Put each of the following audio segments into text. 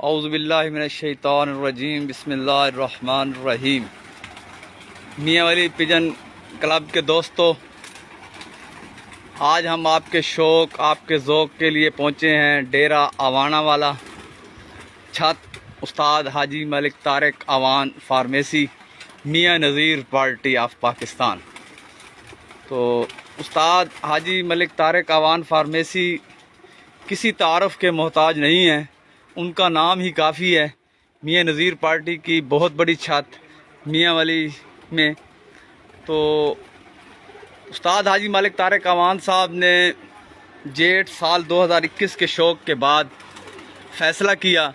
औज़ुबिल्लाहि मिनश्शैतानिर्रजीम बिस्मिल्लाहिर्रहमानिर्रहीम। मियाँ वाली पिजन क्लब के दोस्तों, आज हम आपके शौक़ आपके ज़ौक़ के लिए पहुँचे हैं डेरा अवाना वाला छत उस्ताद हाजी मलिक तारिक अवान फार्मेसी मियाँ नज़ीर पार्टी ऑफ पाकिस्तान। तो उस्ताद हाजी मलिक तारिक अवान फार्मेसी किसी तारफ़ के मोहताज नहीं है, उनका नाम ही काफ़ी है। मियाँ नज़ीर पार्टी की बहुत बड़ी छत मियाँ वाली में। तो उस्ताद हाजी मलिक तारिक अवान साहब ने जेठ साल 2021 के शौक़ के बाद फ़ैसला किया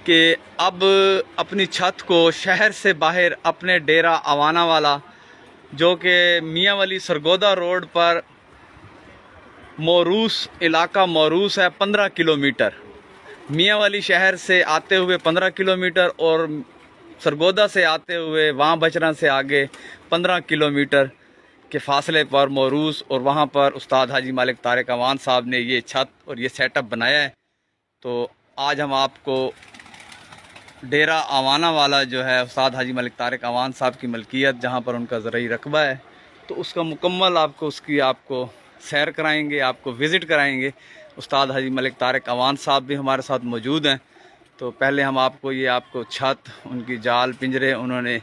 कि अब अपनी छत को शहर से बाहर अपने डेरा अवाना वाला, जो कि मियाँ वाली सरगोदा रोड पर मौरूस इलाका मौरूस है, 15 किलोमीटर मियाँ वाली शहर से आते हुए 15 किलोमीटर और सरगोदा से आते हुए वहाँ बचरा से आगे 15 किलोमीटर के फासले पर मौरूस, और वहाँ पर उस्ताद हाजी मलिक तारिक अवान साहब ने ये छत और ये सेटअप बनाया है। तो आज हम आपको डेरा अवाना वाला जो है उस्ताद हाजी मलिक तारिक अवान साहब की मलकियत, जहाँ पर उनका ज़रई रकबा है, तो उसका मुकम्मल आपको सैर कराएंगे, आपको विज़िट कराएंगे। उस्ताद हाजी मलिक तारिक अवान साहब भी हमारे साथ मौजूद हैं। तो पहले हम आपको छत, उनकी जाल पिंजरे, उन्होंने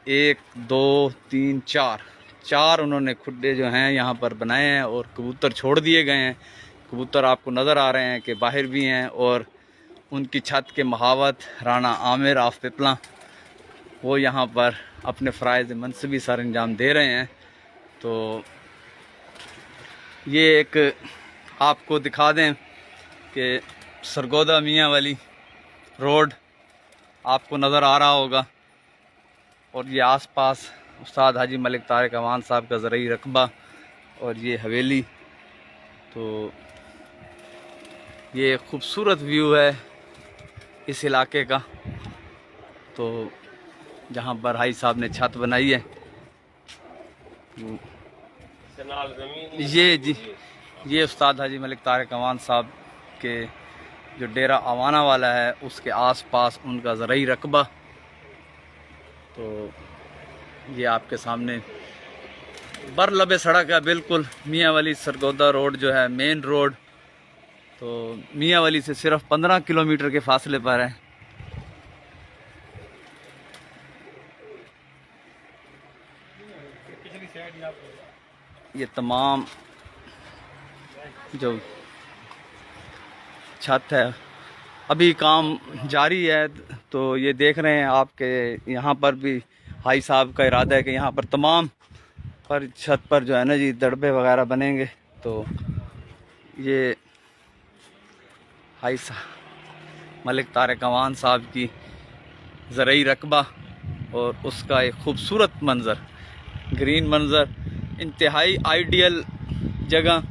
1 2 3 4 उन्होंने खुड्डे जो हैं यहाँ पर बनाए हैं और कबूतर छोड़ दिए गए हैं। कबूतर आपको नज़र आ रहे हैं कि बाहर भी हैं, और उनकी छत के महावत राना आमिर ऑफ पिपला वो यहाँ पर अपने फ़राइज़ मनसबी सर अंजाम दे रहे हैं। तो ये एक आपको दिखा दें कि सरगोदा मियाँ वाली रोड आपको नज़र आ रहा होगा, और ये आसपास उस्ताद हाजी मलिक तारिक अवान साहब का ज़रई रकबा और ये हवेली। तो ये खूबसूरत व्यू है इस इलाके का। तो जहाँ पर हाई साहब ने छत बनाई है, ये उस्ताद हाजी मलिक तारिक अवान साहब के जो डेरा अवाना वाला है उसके आसपास उनका ज़रई रकबा। तो ये आपके सामने बर लबे सड़क है, बिल्कुल मियाँ वाली सरगोदा रोड जो है मेन रोड, तो मियाँ वाली से सिर्फ 15 किलोमीटर के फासले पर है। ये तमाम जो छत है अभी काम जारी है। तो ये देख रहे हैं आपके यहाँ पर भी हाई साहब का इरादा है कि यहाँ पर तमाम पर छत पर जो है ना जी दड़बे वगैरह बनेंगे। तो ये हाई साहब मलिक तारिक अवान साहब की ज़रई रकबा और उसका एक ख़ूबसूरत मंज़र, ग्रीन मंज़र, इंतहाई आइडियल जगह,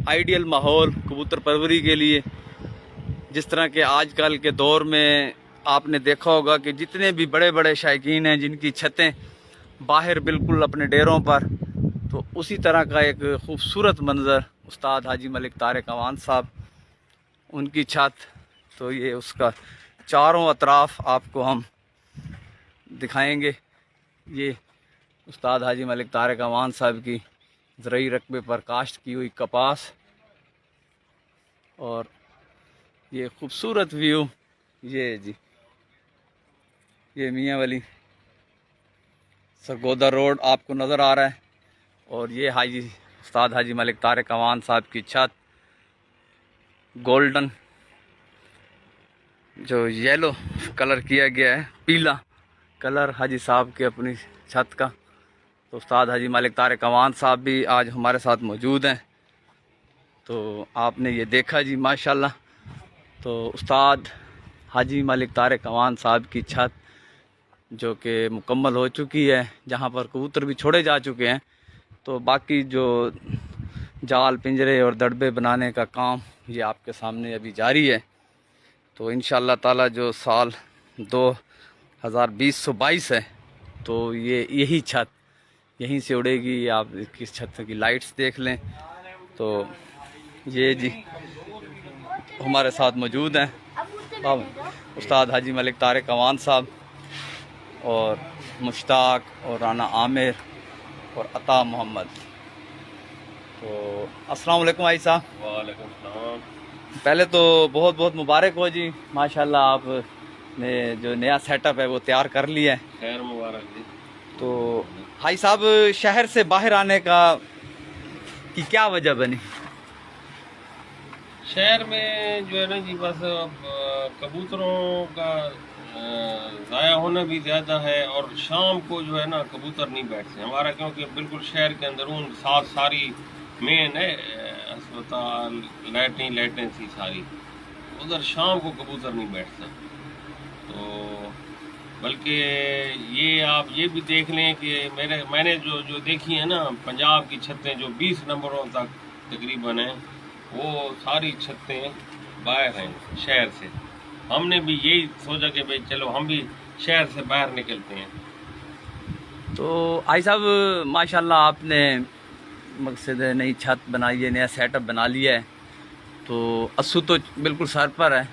आइडियल माहौल कबूतर परवरी के लिए। जिस तरह के आजकल के दौर में आपने देखा होगा कि जितने भी बड़े बड़े शायकीन हैं जिनकी छतें बाहर बिल्कुल अपने डेरों पर, तो उसी तरह का एक ख़ूबसूरत मंज़र उस्ताद हाजी मलिक तारिक अवान साहब उनकी छत। तो ये उसका चारों अतराफ़ आपको हम दिखाएंगे। ये उस्ताद हाजी मलिक तारिक अवान साहब की ज़रई रकबे पर काश्त की हुई कपास और ये ख़ूबसूरत व्यू, ये जी ये मियाँ वाली सरगोदा रोड आपको नज़र आ रहा है। और ये उस्ताद हाजी मलिक तारिक अवान साहब की छत, गोल्डन जो येलो कलर किया गया है, पीला कलर हाजी साहब के अपनी छत का। तो उस्ताद हाजी मलिक तारिक अवान साहब भी आज हमारे साथ मौजूद हैं। तो आपने ये देखा जी माशाल्लाह। तो उस्ताद हाजी मलिक तारिक अवान साहब की छत जो कि मुकम्मल हो चुकी है, जहाँ पर कबूतर भी छोड़े जा चुके हैं। तो बाकी जो जाल पिंजरे और दड़बे बनाने का काम ये आपके सामने अभी जारी है। तो इंशाअल्लाह ताला जो साल 1222 है। तो ये यही छत यहीं से उड़ेगी। आप किस छत की लाइट्स देख लें। तो ये जी हमारे साथ मौजूद हैं अब उस्ताद हाजी मलिक तारिक अवान साहब और मुश्ताक और राना आमिर और अता मोहम्मद। तो अस्सलाम वालेकुम भाई साहब। वालेकुम सलाम। पहले तो बहुत बहुत मुबारक हो जी, माशाल्लाह आपने जो नया सेटअप है वो तैयार कर लिया है। खैर मुबारक जी। तो भाई साहब शहर से बाहर आने का की क्या वजह बनी? शहर में जो है ना जी बस कबूतरों का ज़ाया होना भी ज़्यादा है और शाम को जो है ना कबूतर नहीं बैठते हमारा, क्योंकि बिल्कुल शहर के अंदरून साथ सारी मेन है अस्पताल लाइटें सी सारी, उधर शाम को कबूतर नहीं बैठता। तो बल्कि ये आप ये भी देख लें कि मैंने जो देखी है ना पंजाब की छतें जो 20 नंबरों तक तकरीबन हैं, वो सारी छतें बाहर हैं शहर से। हमने भी यही सोचा कि भाई चलो हम भी शहर से बाहर निकलते हैं। तो भाई साहब माशाल्लाह आपने मकसद नई छत बनाई है, नया सेटअप बना लिया है। तो अस्सू तो बिल्कुल सर पर है।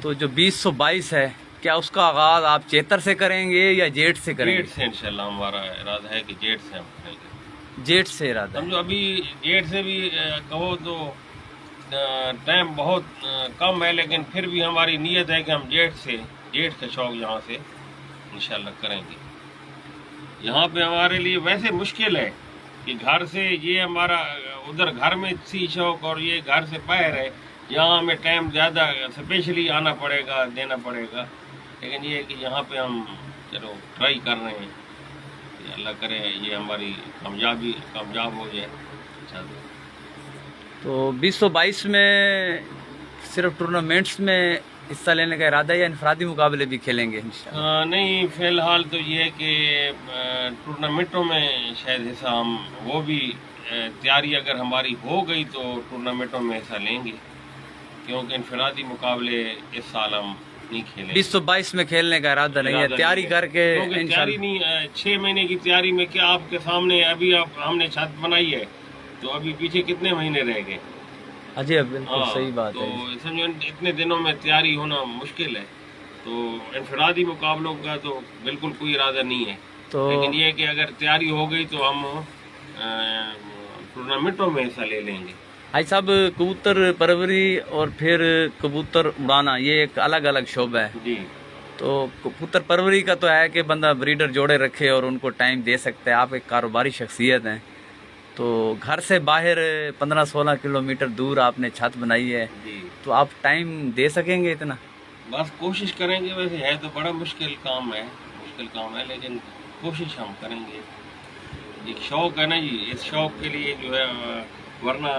तो जो 2022 है, क्या उसका आगाज़ आप चेतर से करेंगे या जेठ से करेंगे? जेठ से इंशाल्लाह हमारा इरादा है कि जेठ से हम करेंगे। जेठ से इरादा है। समझो अभी जेठ से भी कहो तो टाइम बहुत कम है, लेकिन फिर भी हमारी नीयत है कि हम जेठ का शौक यहाँ से इंशाल्लाह करेंगे। यहाँ पे हमारे लिए वैसे मुश्किल है कि घर से ये हमारा उधर घर में सी शौक और ये घर से बाहर है, यहाँ हमें टाइम ज़्यादा स्पेशली आना पड़ेगा, देना पड़ेगा। लेकिन ये है कि यहाँ पे हम चलो ट्राई कर रहे हैं, अल्लाह करे ये हमारी कामयाब हो जाए। अच्छा, तो 2022 में सिर्फ टूर्नामेंट्स में हिस्सा लेने का इरादा है या इनफरादी मुकाबले भी खेलेंगे इंशाल्लाह? नहीं, फ़िलहाल तो ये है कि टूर्नामेंटों में शायद हिस्सा हम वो भी तैयारी अगर हमारी हो गई तो टूर्नामेंटों में हिस्सा लेंगे, क्योंकि इनफरादी मुकाबले इस साल हम नहीं खेलेंगे। 2022 में खेलने का इरादा नहीं है, तैयारी करके तैयारी नहीं 6 महीने की तैयारी में क्या आपके सामने अभी हमने छत बनाई है, तो अभी पीछे कितने महीने रह गए? अजय बिल्कुल सही बात तो है। समझो इतने दिनों में तैयारी होना मुश्किल है। तो इनफरादी मुकाबलों का तो बिल्कुल कोई इरादा नहीं है। तो लेकिन ये है कि अगर तैयारी हो गई तो हम टूर्नामेंटों में हिस्सा ले लेंगे। भाई साहब कबूतर परवरी और फिर कबूतर उड़ाना ये एक अलग अलग शोबा है जी। तो कबूतर परवरी का तो है कि बंदा ब्रीडर जोड़े रखे और उनको टाइम दे सकता है। आप एक कारोबारी शख्सियत हैं, तो घर से बाहर 15-16 किलोमीटर दूर आपने छत बनाई है, जी। तो आप टाइम दे सकेंगे इतना? बस कोशिश करेंगे। वैसे है तो बड़ा मुश्किल काम है, लेकिन कोशिश हम करेंगे। एक शौक है ना जी, इस शौक के लिए जो है वरना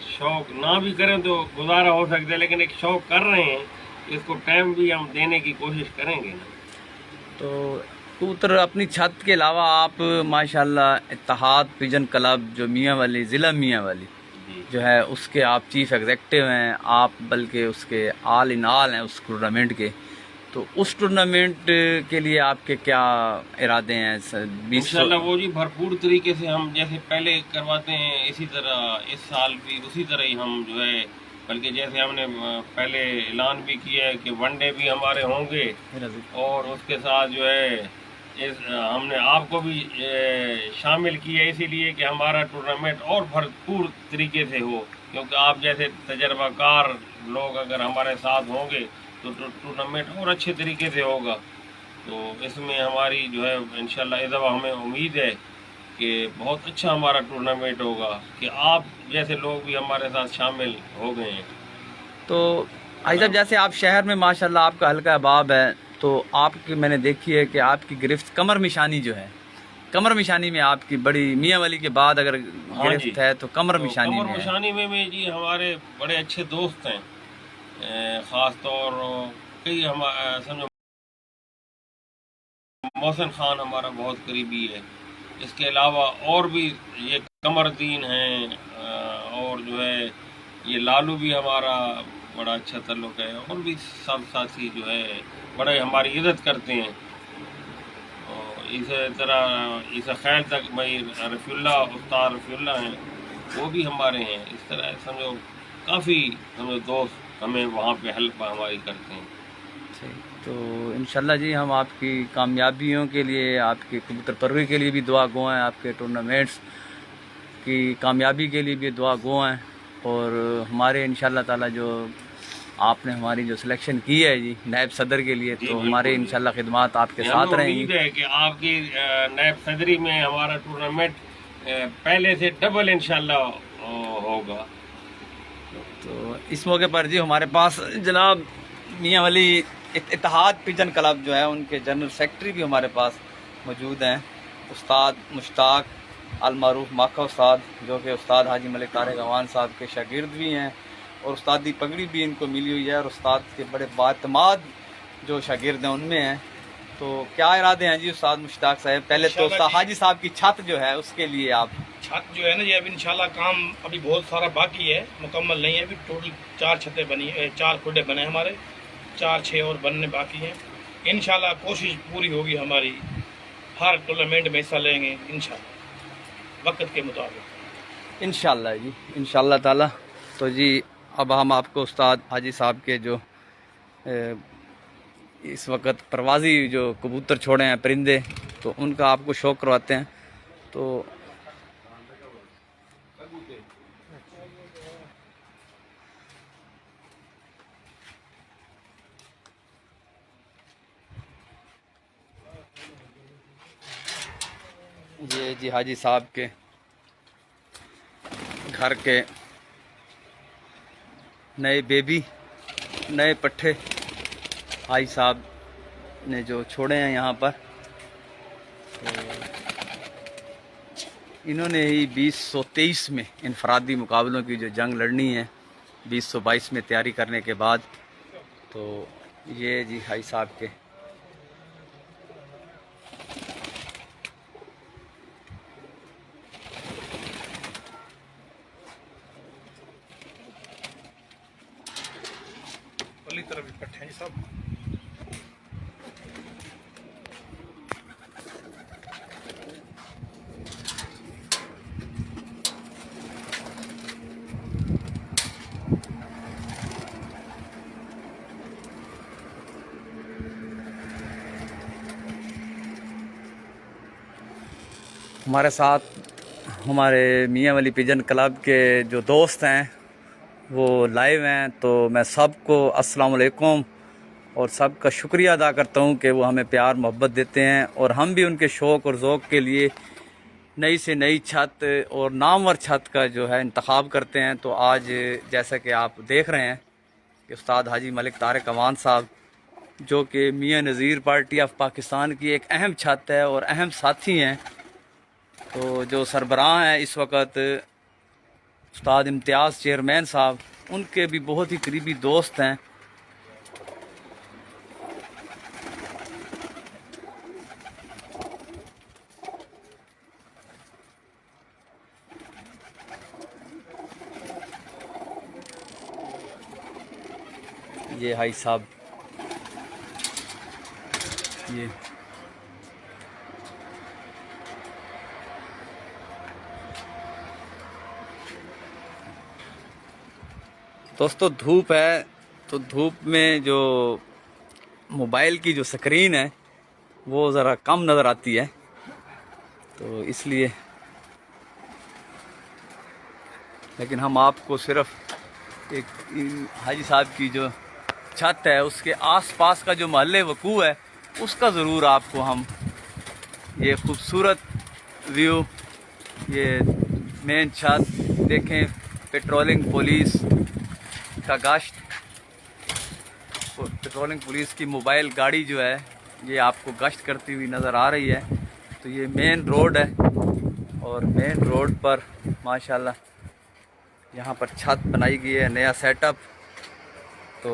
शौक ना भी करें तो गुजारा हो सकता है, लेकिन एक शौक कर रहे हैं, इसको टाइम भी हम देने की कोशिश करेंगे ना। तो कबूतर अपनी छत के अलावा आप माशाल्लाह इत्तेहाद पिजन क्लब जो मियाँ वाली ज़िला मियाँ वाली जो है उसके आप चीफ एग्जेक्टिव हैं आप, बल्कि उसके आल इन आल हैं उस टूर्नामेंट के। तो उस टूर्नामेंट के लिए आपके क्या इरादे हैं? इंशाल्लाह वो जी भरपूर तरीके से हम जैसे पहले करवाते हैं इसी तरह इस साल भी उसी तरह ही हम जो है, बल्कि जैसे हमने पहले ऐलान भी किया है कि वनडे भी हमारे होंगे और उसके साथ जो है हमने आपको भी शामिल किया इसीलिए कि हमारा टूर्नामेंट और भरपूर तरीके से हो, क्योंकि आप जैसे तजर्बाकार लोग अगर हमारे साथ होंगे तो टूर्नामेंट और अच्छे तरीके से होगा। तो इसमें हमारी जो है इंशाल्लाह इस दफ़ा हमें उम्मीद है कि बहुत अच्छा हमारा टूर्नामेंट होगा कि आप जैसे लोग भी हमारे साथ शामिल हो गए हैं। तो भाई साहब जैसे आप शहर में माशाल्लाह आपका हल्का अहबाब है, तो आपकी मैंने देखी है कि आपकी गिरफ्त कमर निशानी जो है, कमर निशानी में आपकी बड़ी मियाँ वाली के बाद अगर गिरफ्त है तो कमर निशानी में निशानी में जी हमारे बड़े अच्छे दोस्त हैं, ख़ास तौर कई हम समझो मोहसिन खान हमारा बहुत करीबी है। इसके अलावा और भी ये कमरदीन हैं और जो है ये लालू भी हमारा बड़ा अच्छा ताल्लुक़ है, और भी सब साथी जो है बड़े हमारी इज्जत करते हैं। और इस तरह इस ख्याल तक भाई रफ़ीउल्लाह उस्ताद रफ़ीउल्लाह हैं, वो भी हमारे हैं। इस तरह समझो काफ़ी समझो दोस्त हमें वहाँ पे हेल्प हमारी करते हैं। ठीक, तो इंशाल्लाह जी हम आपकी कामयाबियों के लिए, आपकी कबूतर परवरी के लिए भी दुआ गो हैं, आपके टूर्नामेंट्स की कामयाबी के लिए भी दुआ गो हैं। और हमारे इंशाल्लाह ताला जो आपने हमारी जो सिलेक्शन की है जी नायब सदर के लिए, जी तो बिल्कुल हमारे जी। इंशाल्लाह खिदमत आपके साथ हमें रहेंगी। उम्मीद है कि आपकी नायब सदरी में हमारा टूर्नामेंट पहले से डबल इंशाल्लाह होगा। तो इस मौके पर जी हमारे पास जनाब मियाँ वली इत्तेहाद पिजन क्लब जो है उनके जनरल सेक्रेटरी भी हमारे पास मौजूद हैं, उस्ताद मुश्ताक अल मारूफ माका उस्ताद, जो कि उस्ताद हाजी मलिक तारिक अवान साहब के शागिर्द भी हैं और उस्तादी पगड़ी भी इनको मिली हुई है और उस्ताद के बड़े बातमाद जो शागिर्द हैं उनमें हैं। तो क्या इरादे हैं जी उस्ताद मुश्ताक साहब? पहले तो उस्ताद हाजी साहब की छत जो है उसके लिए आप छत जो है ना ये अभी इंशाल्लाह काम अभी बहुत सारा बाकी है, मुकम्मल नहीं है। अभी टोटल 4 छतें बनी है, 4 खुडे बने हमारे, 4-6 और बनने बाकी हैं। इंशाल्लाह कोशिश पूरी होगी हमारी, हर टूर्नामेंट में हिस्सा लेंगे इंशाल्लाह वक्त के मुताबिक। इंशाल्लाह जी, इंशाल्लाह ताला। तो जी अब हम आपको उस्ताद हाजी साहब के जो इस वक्त परवाज़ी जो कबूतर छोड़े हैं परिंदे, तो उनका आपको शौक़ करवाते हैं। तो ये जी हाजी साहब के घर के नए बेबी, नए पट्ठे हाजी साहब ने जो छोड़े हैं यहाँ पर। तो इन्होंने ही 2023 में इनफरादी मुकाबलों की जो जंग लड़नी है 2022 में तैयारी करने के बाद, तो ये जी हाजी साहब के पहली तरफ भी पट्टे हैं जी सब। हमारे साथ हमारे मियाँ वली पिजन क्लब के जो दोस्त हैं वो लाइव हैं। तो मैं सबको अस्सलाम वालेकुम और सबका शुक्रिया अदा करता हूँ कि वो हमें प्यार मोहब्बत देते हैं और हम भी उनके शौक़ और ज़ौक़ के लिए नई से नई छत और नामवर छत का जो है इंतखाब करते हैं। तो आज जैसा कि आप देख रहे हैं कि उस्ताद हाजी मलिक तारिक अवान साहब, जो कि मियाँ नज़ीर पार्टी ऑफ पाकिस्तान की एक अहम छत है और अहम साथी हैं, तो जो सरबराह हैं इस वक्त उस्ताद इम्तियाज़ चेयरमैन साहब, उनके भी बहुत ही करीबी दोस्त हैं। ये हाई साहब, ये दोस्तों धूप है, तो धूप में जो मोबाइल की जो स्क्रीन है वो ज़रा कम नज़र आती है, तो इसलिए, लेकिन हम आपको सिर्फ एक हाजी साहब की जो छत है उसके आसपास का जो महल्ले वकू है उसका ज़रूर आपको हम ये खूबसूरत व्यू, ये मेन छत देखें, पेट्रोलिंग पुलिस का गश्त, पेट्रोलिंग पुलिस की मोबाइल गाड़ी जो है ये आपको गश्त करती हुई नज़र आ रही है। तो ये मेन रोड है और मेन रोड पर माशाल्लाह यहाँ पर छत बनाई गई है, नया सेटअप। तो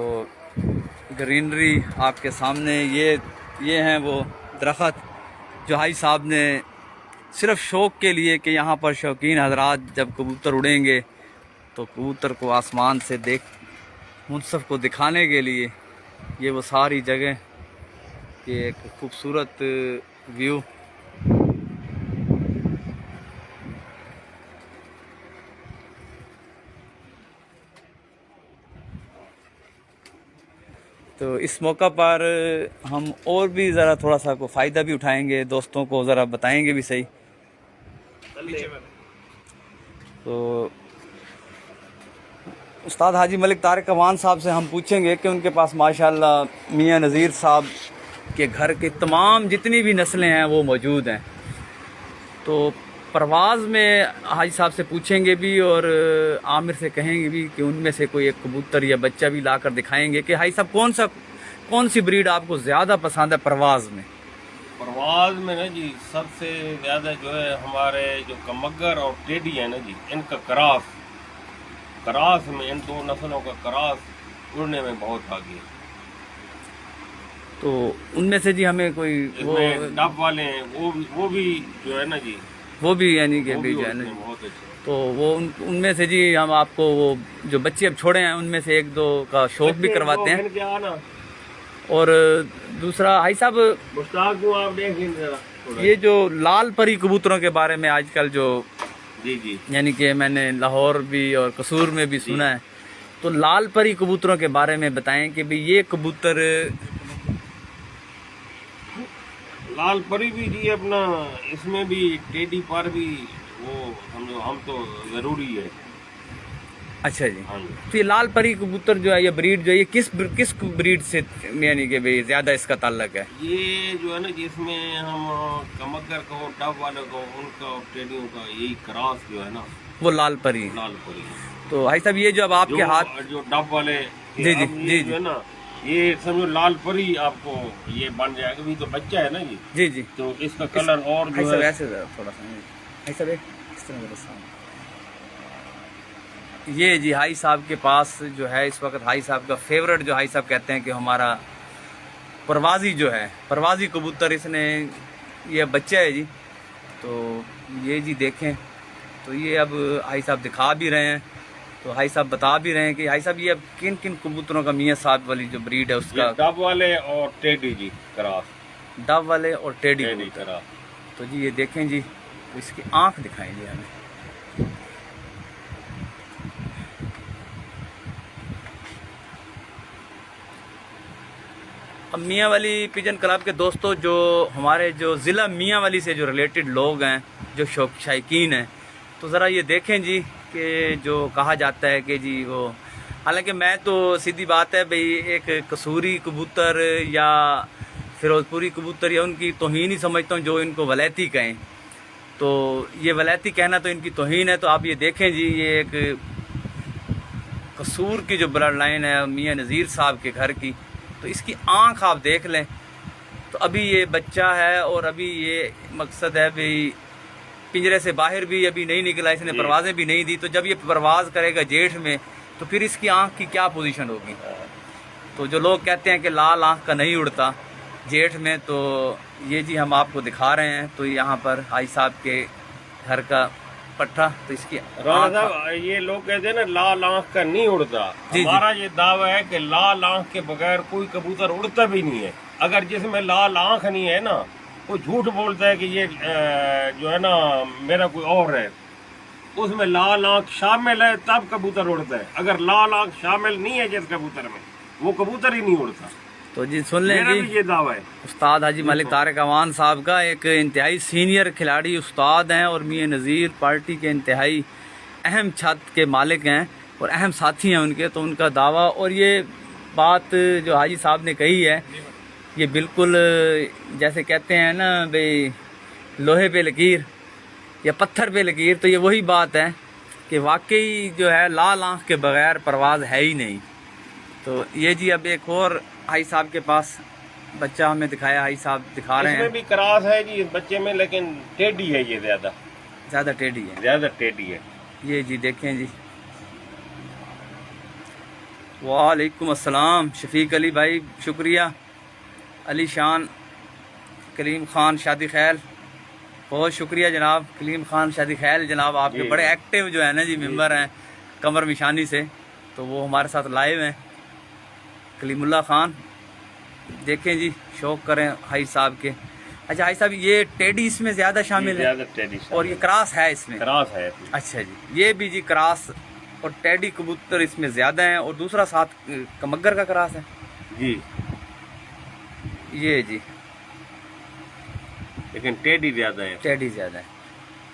ग्रीनरी आपके सामने, ये हैं वो दरख्त जो हाई साहब ने सिर्फ शौक़ के लिए कि यहाँ पर शौकीन हजरात जब कबूतर उड़ेंगे तो कबूतर को आसमान से मुनसफ़ को दिखाने के लिए ये वो सारी जगह ये एक खूबसूरत व्यू। तो इस मौका पर हम और भी ज़रा थोड़ा सा को फ़ायदा भी उठाएंगे, दोस्तों को ज़रा बताएंगे भी सही। तो उस्ताद हाजी मलिक तारिक अवान साहब से हम पूछेंगे कि उनके पास माशाल्लाह मियाँ नज़ीर साहब के घर के तमाम जितनी भी नस्लें हैं वो मौजूद हैं। तो परवाज़ में हाजी साहब से पूछेंगे भी और आमिर से कहेंगे भी कि उनमें से कोई एक कबूतर या बच्चा भी लाकर दिखाएंगे कि हाजी साहब कौन सी ब्रीड आपको ज़्यादा पसंद है परवाज़ में। परवाज़ में ना जी सबसे ज़्यादा जो है हमारे जो कमगर और टेडी है ना जी, इनका क्रास में इन दो नस्लों का क्रास उड़ने में बहुत आगे है। तो उनमें से जी हमें कोई वो डब वाले हैं वो भी जो है ना जी, वो भी यानी कि वो भी भी जो है ना उड़ते हैं बहुत अच्छे। तो वो उनमें से जी हम आपको वो जो बच्चे अब छोड़े हैं उनमें से एक दो का शौक भी करवाते हैं। इनके आना और दूसरा हाई साहब मुश्ताक को आप देख लीजिए जरा थोड़ा। ये जो लाल परी कबूतरों के बारे में आजकल जो जी जी यानी कि मैंने लाहौर भी और कसूर में भी सुना है, तो लाल परी कबूतरों के बारे में बताएं कि भाई ये कबूतर लाल परी भी जी अपना इसमें भी टेडी पर भी वो हम तो जरूरी है। अच्छा जी। हाँ जी। तो ये लाल परी कबूतर जो है ये ब्रीड जो है ये किस ब्रीड से यानी कि भाई ज्यादा इसका ताल्लुक है? ये जो है ना जिसमें हम कमकर को डब वाले को उनका टेडियों का यही क्रॉस जो है ना वो लाल परी। लाल परी। तो भाई साहब ये जो अब आपके हाथ जो डब वाले जी जी जी जो है ना ये समझो लाल परी आपको ये बन जाएगा, भी तो बच्चा है ना जी। जी जी। तो इसका कलर और भाई जो साहब है ऐसे थोड़ा सा भाई साहब इस तरह मेरे सामने ये जी हाई साहब के पास जो है इस वक्त हाई साहब का फेवरेट जो हाई साहब कहते हैं कि हमारा परवाज़ी जो है परवाज़ी कबूतर, इसने ये बच्चा है जी। तो ये जी देखें तो ये अब हाई साहब दिखा भी रहे हैं, तो हाई साहब बता भी रहे हैं कि हाई साहब ये अब किन किन कबूतरों का मियाँ साहब वाली जो ब्रीड है उसका डब वाले और टेडी जी क्रॉस, डब वाले और टेडी क्रॉस। तो जी ये देखें जी, तो इसकी आँख दिखाएं जी हमें। अब मियाँ वाली पिजन क्लब के दोस्तों जो हमारे जो ज़िला मियाँ वाली से जो रिलेटेड लोग हैं जो शौकीन हैं, तो ज़रा ये देखें जी कि जो कहा जाता है कि जी वो, हालांकि मैं तो सीधी बात है भाई एक कसूरी कबूतर या फिरोजपुरी कबूतर या उनकी तौहीन ही समझता हूँ जो इनको वलैती कहें। तो ये वलैती कहना तो इनकी तौहीन है। तो आप ये देखें जी ये एक कसूर की जो ब्लड लाइन है मियाँ नज़ीर साहब के घर की, तो इसकी आँख आप देख लें। तो अभी ये बच्चा है और अभी ये मकसद है भाई पिंजरे से बाहर भी अभी नहीं निकला, इसने परवाज़ें भी नहीं दी। तो जब ये परवाज़ करेगा जेठ में तो फिर इसकी आँख की क्या पोजीशन होगी। तो जो लोग कहते हैं कि लाल आँख का नहीं उड़ता जेठ में, तो ये जी हम आपको दिखा रहे हैं। तो यहाँ पर हाई साहब के घर का पट्टा, तो इसकी ये लोग कहते हैं ना लाल आँख का नहीं उड़ता, हमारा ये दावा है कि लाल आँख के बगैर कोई कबूतर उड़ता भी नहीं है। अगर जिसमें लाल आँख नहीं है ना, वो झूठ बोलता है कि ये जो है ना मेरा कोई और है, उसमें लाल आँख शामिल है तब कबूतर उड़ता है। अगर लाल आँख शामिल नहीं है जिस कबूतर में, वो कबूतर ही नहीं उड़ता। तो जी सुन लें जी, ये दावा है उस्ताद हाजी मलिक तारिक अवान साहब का, एक इंतहाई सीनियर खिलाड़ी उस्ताद हैं और मियाँ नज़ीर पार्टी के इंतहाई अहम छत के मालिक हैं और अहम साथी हैं उनके। तो उनका दावा और ये बात जो हाजी साहब ने कही है ये बिल्कुल जैसे कहते हैं ना भाई लोहे पे लकीर या पत्थर पे लकीर, तो ये वही बात है कि वाकई जो है लाल आँख के बगैर परवाज़ है ही नहीं। तो ये जी अब एक और हाई साहब के पास बच्चा हमें दिखाया, हाई साहब दिखा रहे हैं। इसमें भी क्रास है जी इस बच्चे में, लेकिन टेडी है, ये ज्यादा टेडी है, ज्यादा टेडी है। ये जी देखें जी। वालेकुम अस्सलाम शफीक अली भाई, शुक्रिया। अली शान कलीम ख़ान शादी खैल, बहुत शुक्रिया जनाब। कलीम ख़ान शादी खैल जनाब आपके बड़े एक्टिव जो है ना जी मेंबर हैं कमर मिशानी से, तो वो हमारे साथ लाइव हैं। कलीमुल्लाह ख़ान देखें जी, शौक करें हाई साहब के। अच्छा हाई साहब, ये टेडी इसमें ज़्यादा शामिल है ज्यादा ट्रेडिशन और ये क्रॉस है इसमें? क्रॉस है। अच्छा जी, ये भी जी क्रॉस और टेडी कबूतर इसमें ज़्यादा हैं, और दूसरा साथ कमगर का क्रॉस है जी, ये जी, लेकिन टेडी ज्यादा है। टेडी ज़्यादा है।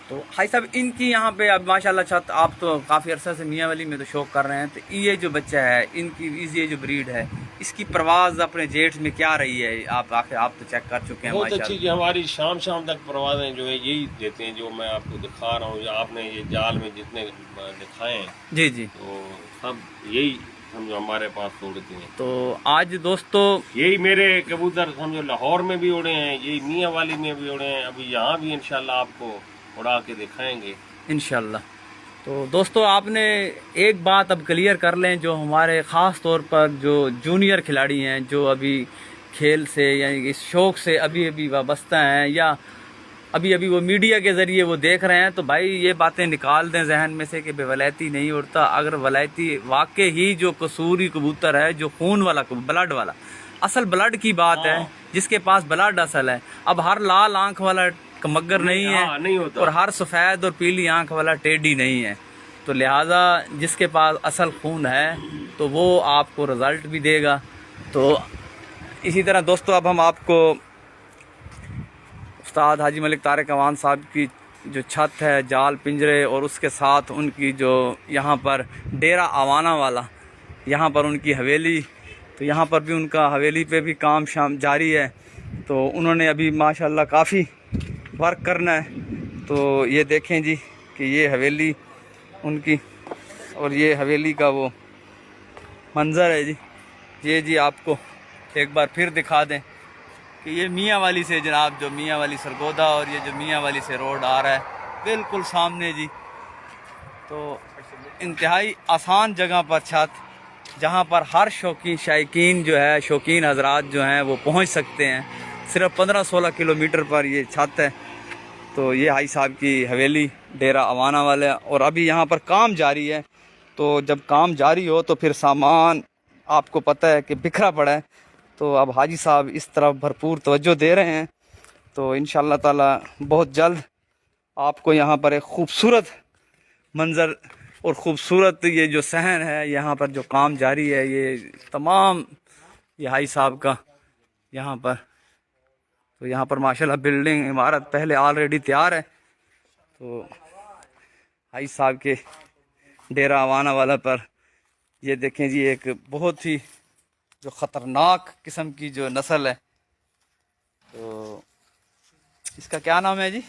तो भाई साहब इनकी यहाँ पे अब माशाल्लाह छत, आप तो काफ़ी अरसा से मियाँ वाली में तो शौक कर रहे हैं, तो ये जो बच्चा है इनकी, ये जो ब्रीड है, इसकी परवाज़ अपने जेठ में क्या रही है? आप आखिर आप तो चेक कर चुके हैं बहुत अच्छी माशाल्लाह। जी, हमारी शाम तक परवाजें जो है यही देते हैं जो मैं आपको दिखा रहा हूँ, जो आपने ये जाल में जितने दिखाए हैं जी जी, तो सब यही समझो हमारे पास उड़ते हैं। तो आज दोस्तों यही मेरे कबूतर समझो लाहौर में भी उड़े हैं, यही मियाँ वाली में भी उड़े हैं, अभी यहाँ भी इंशाल्लाह आपको उड़ा के दिखाएंगे इंशाल्लाह। तो दोस्तों आपने एक बात अब क्लियर कर लें, जो हमारे ख़ास तौर पर जो जूनियर खिलाड़ी हैं, जो अभी खेल से या इस शौक़ से अभी अभी वाबस्ता हैं, या अभी अभी वो मीडिया के ज़रिए वो देख रहे हैं, तो भाई ये बातें निकाल दें जहन में से कि वलायती नहीं उड़ता। अगर वलायती वाकई ही जो कसूरी कबूतर है, जो खून वाला ब्लड वाला, असल ब्लड की बात है, जिसके पास ब्लड असल है। अब हर लाल आंख वाला कमगर नहीं है, नहीं होता, और हर सफ़ेद और पीली आंख वाला टेडी नहीं है। तो लिहाजा जिसके पास असल खून है तो वो आपको रिज़ल्ट भी देगा। तो इसी तरह दोस्तों अब हम आपको उस्ताद हाजी मलिक तारिक अवान साहब की जो छत है, जाल पिंजरे, और उसके साथ उनकी जो यहाँ पर डेरा आवाना वाला, यहाँ पर उनकी हवेली, तो यहाँ पर भी उनका हवेली पे भी काम शाम जारी है। तो उन्होंने अभी माशाल्लाह काफ़ी वर्क करना है। तो ये देखें जी कि ये हवेली उनकी, और ये हवेली का वो मंज़र है जी। ये जी आपको एक बार फिर दिखा दें कि ये मियाँ वाली से जनाब, जो मियाँ वाली सरगोदा और ये जो मियाँ वाली से रोड आ रहा है बिल्कुल सामने जी। तो इंतहाई आसान जगह पर छत, जहाँ पर हर शौकीन जो है, शौकीन हजरात जो हैं वो पहुँच सकते हैं। सिर्फ 15-16 किलोमीटर पर ये छत है। तो ये हाई साहब की हवेली डेरा अवाना वाला है, और अभी यहाँ पर काम जारी है। तो जब काम जारी हो तो फिर सामान आपको पता है कि बिखरा पड़ा है। तो अब हाजी साहब इस तरफ भरपूर तवज्जो दे रहे हैं। तो इंशाअल्लाह ताला बहुत जल्द आपको यहाँ पर एक ख़ूबसूरत मंज़र और ख़ूबसूरत ये जो सहन है, यहाँ पर जो काम जारी है, ये तमाम ये हाई साहब का यहाँ पर, तो यहाँ पर माशाल्लाह बिल्डिंग इमारत पहले ऑलरेडी तैयार है। तो हाई साहब के डेरा अवाना वाला पर ये देखें जी, एक बहुत ही जो ख़तरनाक किस्म की जो नस्ल है, तो इसका क्या नाम है जी?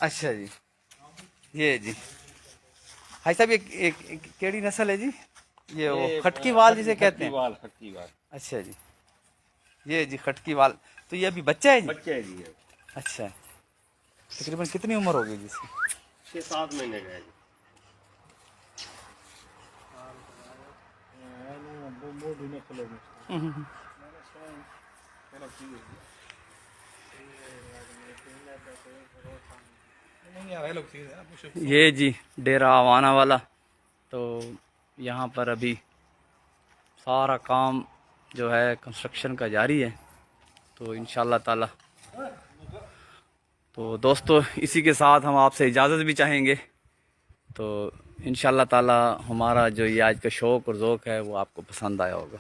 अच्छा जी, ये जी हाई साहब ये केड़ी नस्ल है जी? ये वो खटकी वाल जिसे कहते हैं। खटकी वाल। अच्छा जी, ये जी खटकी वाल। तो ये अभी बच्चा है जी? बच्चा है जी। अच्छा, तकरीबन कितनी उम्र होगी जी इसकी? 6-7 महीने का है जी। ये जी डेरा आवाना वाला। तो यहाँ पर अभी सारा काम जो है कंस्ट्रक्शन का जारी है। तो इंशाअल्लाह ताला, तो दोस्तों इसी के साथ हम आपसे इजाज़त भी चाहेंगे। तो इंशाअल्लाह ताला हमारा जो ये आज का शौक़ और ज़ौक़ है वो आपको पसंद आया होगा।